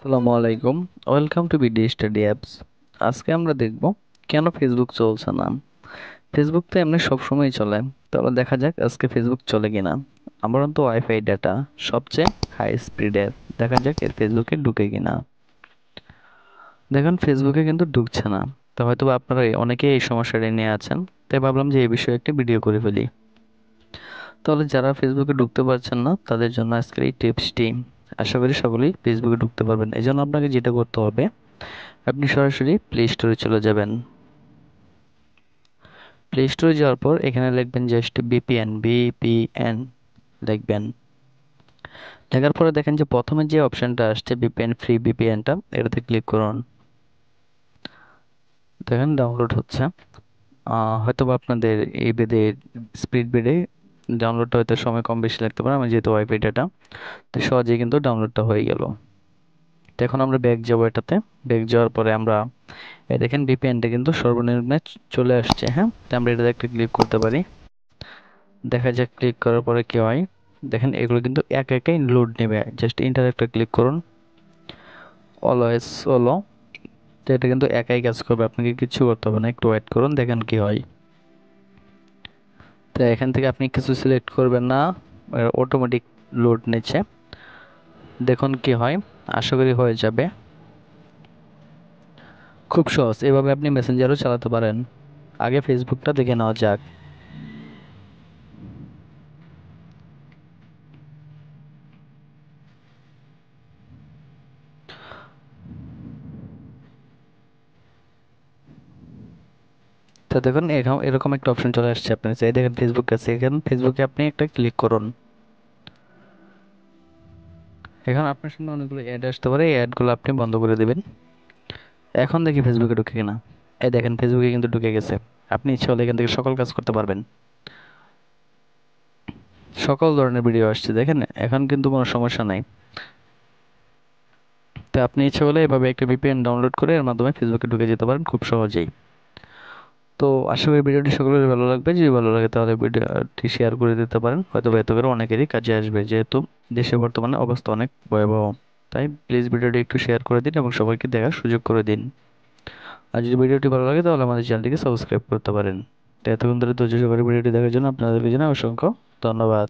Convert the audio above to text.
আসসালামু আলাইকুম। Welcome to BD study apps. আজকে আমরা দেখব কেন ফেসবুক চলছে না। ফেসবুক তো এমনি সবসময় চলে, তাহলে দেখা যাক আজকে ফেসবুক চলে কিনা। আমার তো ওয়াইফাই ডাটা সবচেয়ে হাই স্পিডের, দেখা যাক এর ফেসবুকে ঢুকে কিনা। দেখুন ফেসবুকে কিন্তু ঢুকছে না। তো হয়তো বা আপনারা অনেকেই এই সমস্যাটা নিয়ে আছেন, তাই ভাবলাম যে এই বিষয়ে একটা ভিডিও করে ফেলি। তাহলে যারা ফেসবুকে ঢুকতে পারছেন না তাদের জন্য আজকের এই টিপসটি। আশা করি সকলেই ফেসবুকে ঢুকতে পারবেন। এই জন্য আপনাকে যেটা করতে হবে, আপনি সরাসরি প্লে স্টোরে চলে যাবেন। প্লে স্টোরে যাওয়ার পর এখানে লিখবেন জাস্ট ভিপিএন, ভিপিএন লিখবেন। লেখার পরে দেখেন যে প্রথমে যে অপশনটা আসছে ভিপিএন, ফ্রি ভিপিএনটা, এটাতে ক্লিক করুন। দেখেন ডাউনলোড হচ্ছে। হয়তো বা আপনাদের এই বেদে স্পিড বেড়ে ডাউনলোডটা হয়তো সময় কম বেশি লাগতে পারে। আমি যেহেতু ওয়াইফাই ডাটা, তো সহজেই কিন্তু ডাউনলোডটা হয়ে গেল। তো এখন আমরা ব্যাক যাবো এটাতে। ব্যাক যাওয়ার পরে আমরা এই দেখেন ভিপিএনটা কিন্তু সর্বনিম্নে চলে আসছে। হ্যাঁ, তো আমরা এটাতে একটা ক্লিক করতে পারি। দেখা যাক ক্লিক করার পরে কি হয়। দেখেন এগুলো কিন্তু একা একাই লোড নেবে, জাস্ট ইন্টার একটা ক্লিক করুন। অলওয়েজ হলো। তো এটা কিন্তু একাই কাজ করবে, আপনাকে কিছু করতে হবে না, একটু ওয়েট করুন দেখেন কি হয়। তো এখান থেকে আপনি কিছু সিলেক্ট করবেন না, অটোমেটিক লোড নিচ্ছে। দেখুন কি হয়, আশা করি হয়ে যাবে। খুব সহজ, এভাবে আপনি মেসেঞ্জারও চালাতে পারেন। আগে ফেসবুকটা দেখে নেওয়া যাক। তো দেখুন এরকম এরকম একটা অপশন চলে আসছে আপনার চাই। দেখেন ফেসবুক আছে, এখানে ফেসবুকে আপনি একটা ক্লিক করুন। এখন আপনার সামনে অনেকগুলো অ্যাড আসতে পারে, এই অ্যাডগুলো আপনি বন্ধ করে দেবেন। এখন দেখি ফেসবুকে ঢুকে কিনা। এই দেখেন ফেসবুকে কিন্তু ঢুকে গেছে। আপনি ইচ্ছে হলে এখান থেকে সকল কাজ করতে পারবেন। সকল ধরনের ভিডিও আসছে দেখেন, এখন কিন্তু কোনো সমস্যা নাই। তো আপনি ইচ্ছে হলে এভাবে একটা ভিপিএন ডাউনলোড করে এর মাধ্যমে ফেসবুকে ঢুকে যেতে পারেন খুব সহজেই। তো আশা করি ভিডিওটি সকলের ভালো লাগবে। যদি ভালো লাগে তাহলে ভিডিওটি শেয়ার করে দিতে পারেন, হয়তো বা এতে করে অনেকেরই কাজে আসবে, যেহেতু দেশে বর্তমানে অবস্থা অনেক ভয়াবহ। তাই প্লিজ ভিডিওটি একটু শেয়ার করে দিন এবং সবাইকে দেখার সুযোগ করে দিন। আর যদি ভিডিওটি ভালো লাগে তাহলে আমাদের চ্যানেলটিকে সাবস্ক্রাইব করতে পারেন। তো এতক্ষণ ধরে ধৈর্য সহকারে ভিডিওটি দেখার জন্য আপনাদেরকে জানাই অসংখ্য ধন্যবাদ।